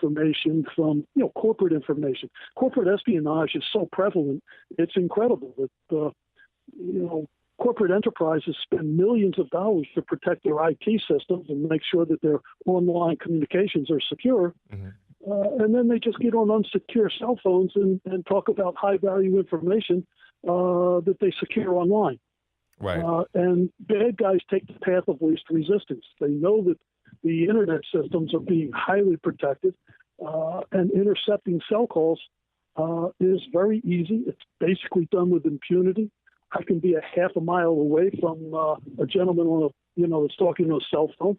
information from, corporate information. Corporate espionage is so prevalent, it's incredible that, corporate enterprises spend millions of dollars to protect their IT systems and make sure that their online communications are secure. And then they just get on unsecure cell phones and talk about high-value information that they secure online. Right. And bad guys take the path of least resistance. They know that the internet systems are being highly protected, and intercepting cell calls is very easy. It's basically done with impunity. I can be a half a mile away from a gentleman on that's talking on a cell phone.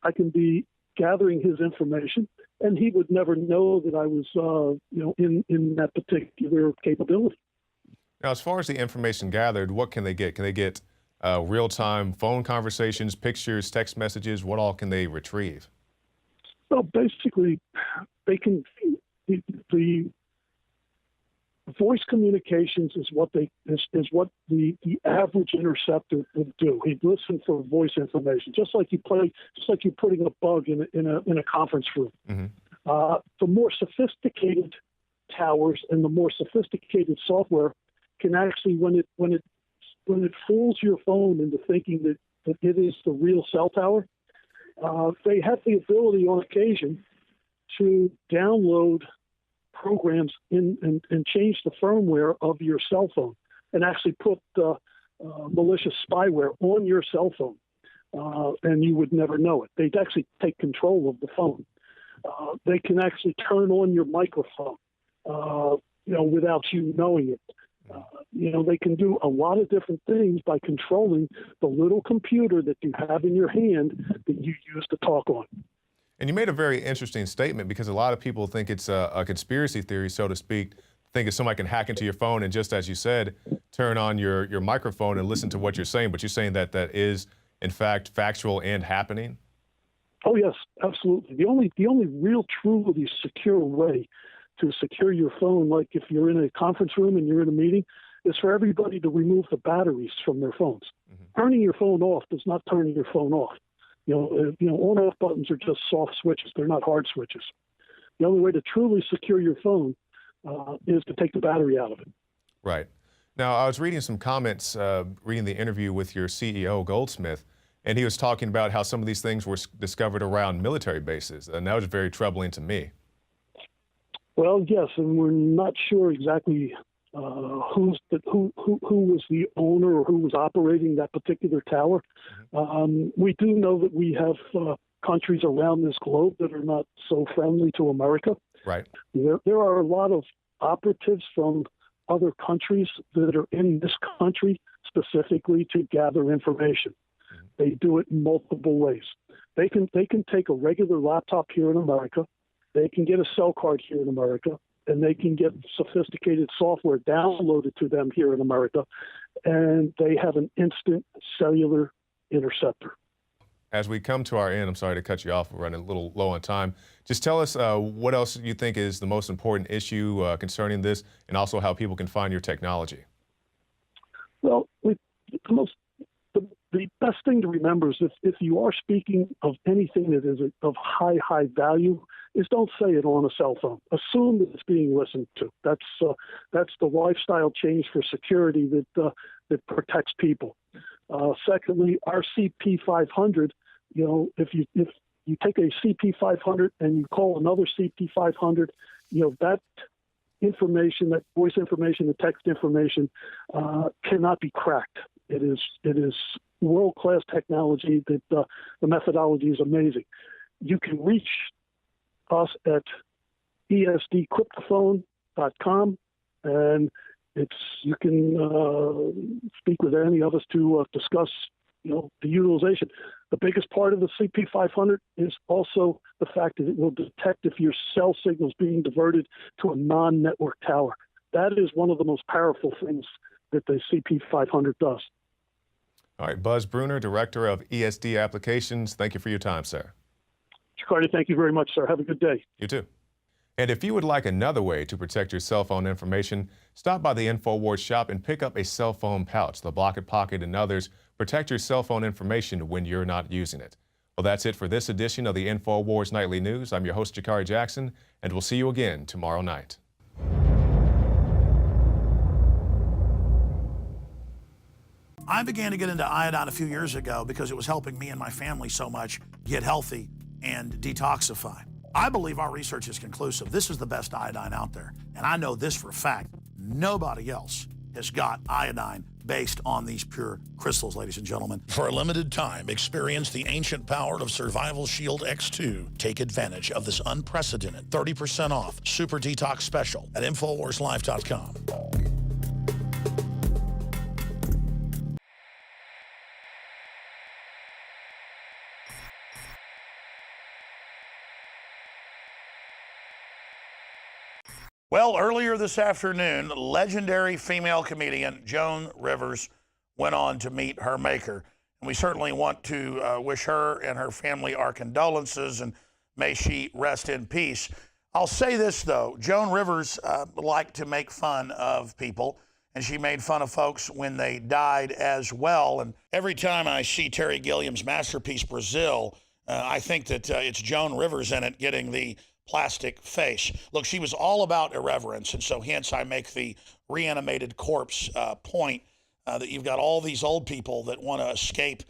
I can be gathering his information, and he would never know that I was, in that particular capability. Now, as far as the information gathered, what can they get? Can they get real-time phone conversations, pictures, text messages? What all can they retrieve? Well, basically, they can. The voice communications is what the average interceptor would do. He'd listen for voice information, just like you're putting a bug in a conference room. The more sophisticated towers and the more sophisticated software can actually, when it fools your phone into thinking that it is the real cell tower, they have the ability on occasion to download programs and change the firmware of your cell phone and actually put malicious spyware on your cell phone, and you would never know it. They'd actually take control of the phone. They can actually turn on your microphone, without you knowing it. They can do a lot of different things by controlling the little computer that you have in your hand that you use to talk on. And you made a very interesting statement, because a lot of people think it's a conspiracy theory, so to speak, think if somebody can hack into your phone and, just as you said, turn on your microphone and listen to what you're saying. But you're saying that is, in fact, factual and happening? Oh, yes, absolutely. The only real, truly secure way to secure your phone, like if you're in a conference room and you're in a meeting, is for everybody to remove the batteries from their phones. Turning your phone off does not turn your phone off. On-off buttons are just soft switches. They're not hard switches. The only way to truly secure your phone is to take the battery out of it. Right. Now, I was reading some comments, reading the interview with your CEO, Goldsmith, and he was talking about how some of these things were discovered around military bases, and that was very troubling to me. Well, yes, and we're not sure exactly who was the owner or who was operating that particular tower. We do know that we have countries around this globe that are not so friendly to America. Right. There are a lot of operatives from other countries that are in this country specifically to gather information. They do it in multiple ways. They can take a regular laptop here in America. They can get a cell card here in America, and they can get sophisticated software downloaded to them here in America, and they have an instant cellular interceptor. As we come to our end, I'm sorry to cut you off, we're running a little low on time. Just tell us what else you think is the most important issue concerning this, and also how people can find your technology. Well, the best thing to remember is if you are speaking of anything that is of high value, is don't say it on a cell phone. Assume that it's being listened to. That's the lifestyle change for security that protects people. Secondly, our CP500, if you take a CP500 and you call another CP500, that information, that voice information, the text information, cannot be cracked. It is world-class technology that the methodology is amazing. You can reach us at esdcryptophone.com, and you can speak with any of us to discuss the utilization. The biggest part of the CP500 is also the fact that it will detect if your cell signal is being diverted to a non-network tower. That is one of the most powerful things that the CP500 does. All right, Buzz Bruner, Director of ESD Applications, thank you for your time, sir. Carter, thank you very much, sir. Have a good day. You too. And if you would like another way to protect your cell phone information, stop by the INFOWARS shop and pick up a cell phone pouch. The Block It Pocket and others protect your cell phone information when you're not using it. Well, that's it for this edition of the InfoWars Nightly News. I'm your host, Jakari Jackson, and we'll see you again tomorrow night. I began to get into iodine a few years ago because it was helping me and my family so much get healthy and detoxify. I believe our research is conclusive. This is the best iodine out there. And I know this for a fact. Nobody else has got iodine based on these pure crystals, ladies and gentlemen. For a limited time, experience the ancient power of Survival Shield X2. Take advantage of this unprecedented 30% off Super Detox Special at InfoWarsLife.com. Well, earlier this afternoon, legendary female comedian Joan Rivers went on to meet her maker. And we certainly want to wish her and her family our condolences, and may she rest in peace. I'll say this, though. Joan Rivers liked to make fun of people, and she made fun of folks when they died as well. And every time I see Terry Gilliam's masterpiece, Brazil, I think that it's Joan Rivers in it getting the plastic face. Look, she was all about irreverence, and so hence I make the reanimated corpse point that you've got all these old people that want to escape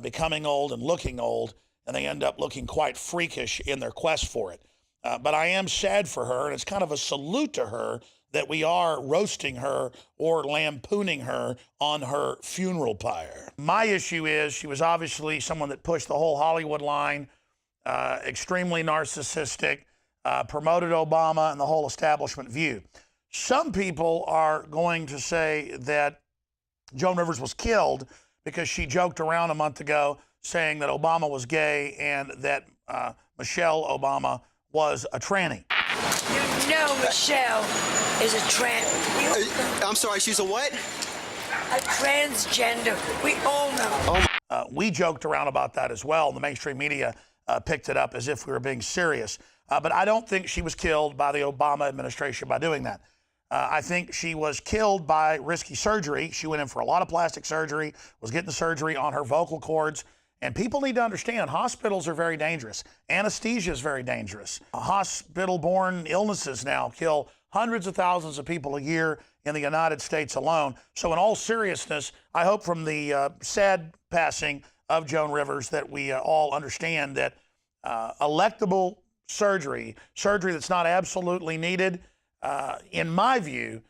becoming old and looking old, and they end up looking quite freakish in their quest for it. But I am sad for her, and it's kind of a salute to her that we are roasting her or lampooning her on her funeral pyre. My issue is she was obviously someone that pushed the whole Hollywood line, extremely narcissistic, promoted Obama and the whole establishment view. Some people are going to say that Joan Rivers was killed because she joked around a month ago saying that Obama was gay and that Michelle Obama was a tranny. You know Michelle is a I'm sorry, she's a what? A transgender. We all know. We joked around about that as well. The mainstream media picked it up as if we were being serious. But I don't think she was killed by the Obama administration by doing that. I think she was killed by risky surgery. She went in for a lot of plastic surgery, was getting surgery on her vocal cords. And people need to understand hospitals are very dangerous. Anesthesia is very dangerous. Hospital-borne illnesses now kill hundreds of thousands of people a year in the United States alone. So in all seriousness, I hope from the sad passing of Joan Rivers that we all understand that electable surgery that's not absolutely needed, in my view,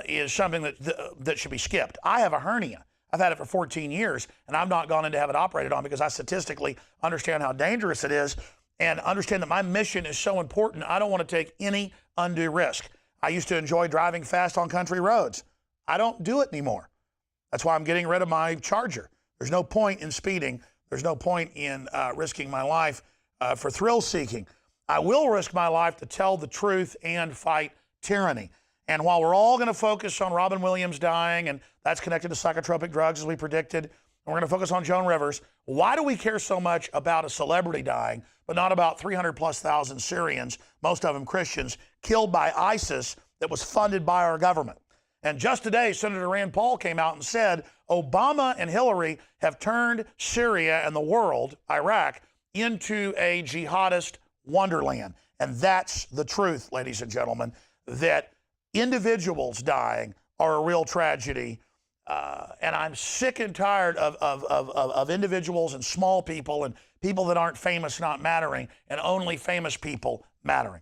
is something that should be skipped. I have a hernia. I've had it for 14 years, and I've not gone in to have it operated on because I statistically understand how dangerous it is and understand that my mission is so important. I don't want to take any undue risk. I used to enjoy driving fast on country roads. I don't do it anymore. That's why I'm getting rid of my Charger. There's no point in speeding. There's no point in risking my life for thrill seeking. I will risk my life to tell the truth and fight tyranny. And while we're all going to focus on Robin Williams dying, and that's connected to psychotropic drugs as we predicted, and we're going to focus on Joan Rivers, why do we care so much about a celebrity dying, but not about 300,000+ Syrians, most of them Christians, killed by ISIS that was funded by our government? And just today, Senator Rand Paul came out and said Obama and Hillary have turned Syria and the world, Iraq, into a jihadist wonderland. And that's the truth, ladies and gentlemen, that individuals dying are a real tragedy. And I'm sick and tired of individuals and small people and people that aren't famous not mattering and only famous people mattering.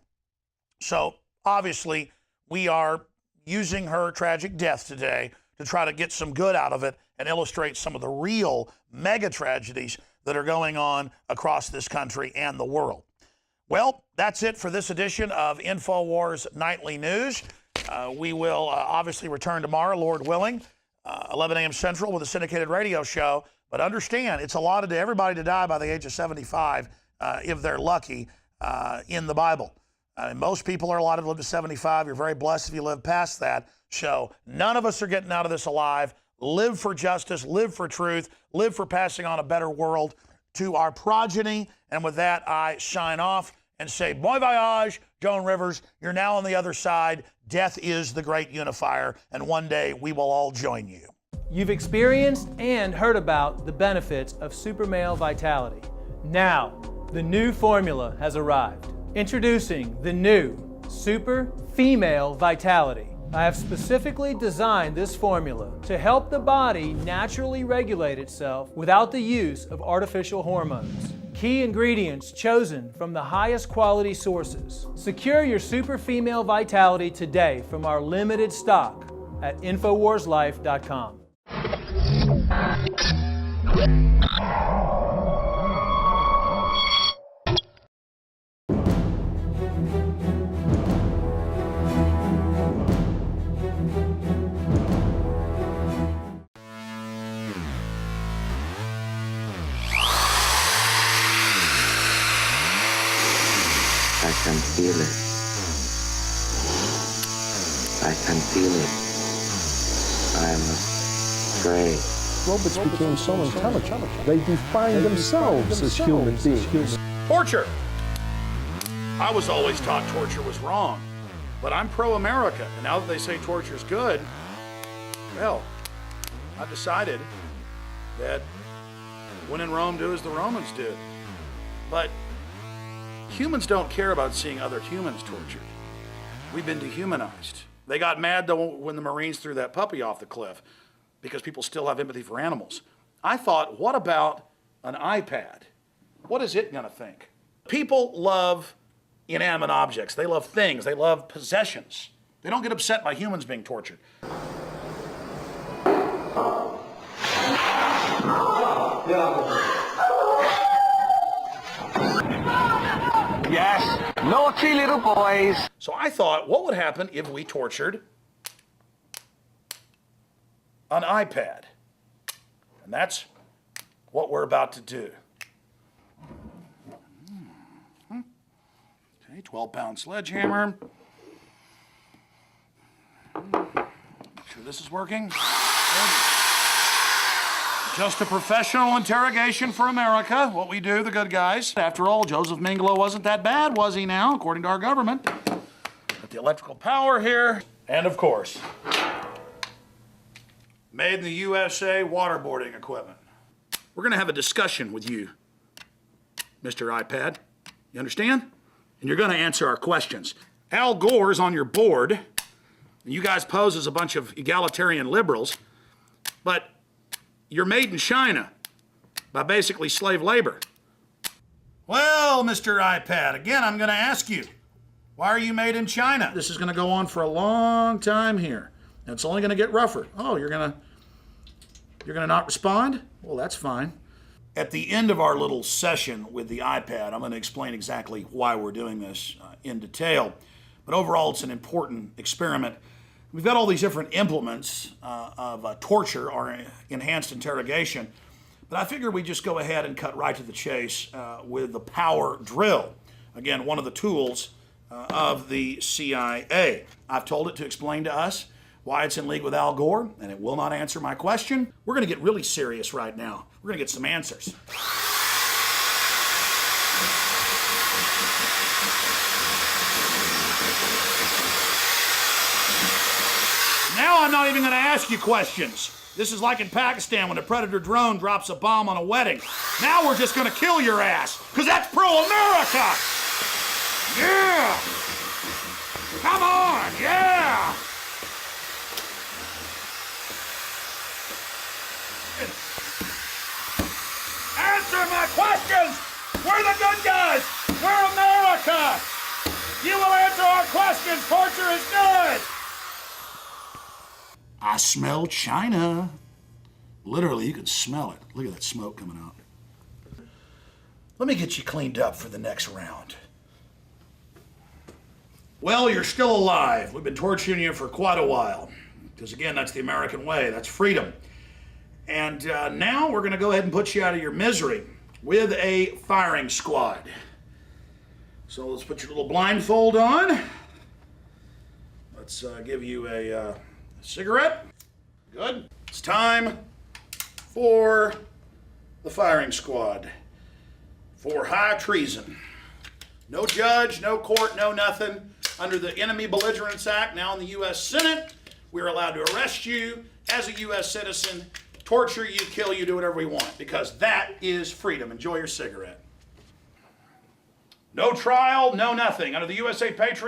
So obviously we are using her tragic death today to try to get some good out of it and illustrate some of the real mega tragedies that are going on across this country and the world. Well, that's it for this edition of InfoWars Nightly News. We will obviously return tomorrow, Lord willing, 11 a.m. Central with a syndicated radio show. But understand, it's allotted to everybody to die by the age of 75 if they're lucky in the Bible. Most people are allotted to live to 75. You're very blessed if you live past that. So none of us are getting out of this alive. Live for justice, live for truth, live for passing on a better world to our progeny. And with that, I sign off and say, bon voyage, Joan Rivers. You're now on the other side. Death is the great unifier, and one day we will all join you. You've experienced and heard about the benefits of super male vitality. Now, the new formula has arrived. Introducing the new Super Female Vitality. I have specifically designed this formula to help the body naturally regulate itself without the use of artificial hormones. Key ingredients chosen from the highest quality sources. Secure your Super Female Vitality today from our limited stock at InfoWarsLife.com. I can feel it. I can feel it. I am afraid. Robots became so intelligent, they defined themselves as human beings. Torture. I was always taught torture was wrong, but I'm pro-America, and now that they say torture is good, well, I've decided that when in Rome, do as the Romans did. But humans don't care about seeing other humans tortured. We've been dehumanized. They got mad though when the Marines threw that puppy off the cliff because people still have empathy for animals. I thought, what about an iPad? What is it gonna think? People love inanimate objects. They love things. They love possessions. They don't get upset by humans being tortured. Yes, naughty little boys. So I thought, what would happen if we tortured an iPad? And that's what we're about to do. Okay, 12-pound sledgehammer. Make sure this is working. Just a professional interrogation for America, what we do, the good guys. After all, Joseph Mengele wasn't that bad, was he now, according to our government? Got the electrical power here. And of course, made in the USA waterboarding equipment. We're gonna have a discussion with you, Mr. iPad. You understand? And you're gonna answer our questions. Al Gore's on your board, and you guys pose as a bunch of egalitarian liberals, but you're made in China by basically slave labor. Well, Mr. iPad, again, I'm gonna ask you, why are you made in China? This is gonna go on for a long time here, and it's only gonna get rougher. Oh, you're gonna not respond? Well, that's fine. At the end of our little session with the iPad, I'm gonna explain exactly why we're doing this in detail. But overall, it's an important experiment. We've got all these different implements of torture or enhanced interrogation, but I figure we just go ahead and cut right to the chase with the power drill. Again, one of the tools of the CIA. I've told it to explain to us why it's in league with Al Gore, and it will not answer my question. We're gonna get really serious right now. We're gonna get some answers. Now I'm not even gonna ask you questions. This is like in Pakistan when a Predator drone drops a bomb on a wedding. Now we're just gonna kill your ass, because that's pro-America! Yeah! Come on, yeah! Answer my questions! We're the good guys! We're America! You will answer our questions! Torture is good! I smell China. Literally, you can smell it. Look at that smoke coming out. Let me get you cleaned up for the next round. Well, you're still alive. We've been torturing you for quite a while. Because again, that's the American way. That's freedom. And now we're going to go ahead and put you out of your misery with a firing squad. So let's put your little blindfold on. Let's give you a cigarette. Good. It's time for the firing squad for high treason. No judge, no court, no nothing. Under the Enemy Belligerence Act, now in the U.S. Senate, we're allowed to arrest you as a U.S. citizen, torture you, kill you, do whatever we want, because that is freedom. Enjoy your cigarette. No trial, no nothing. Under the USA Patriot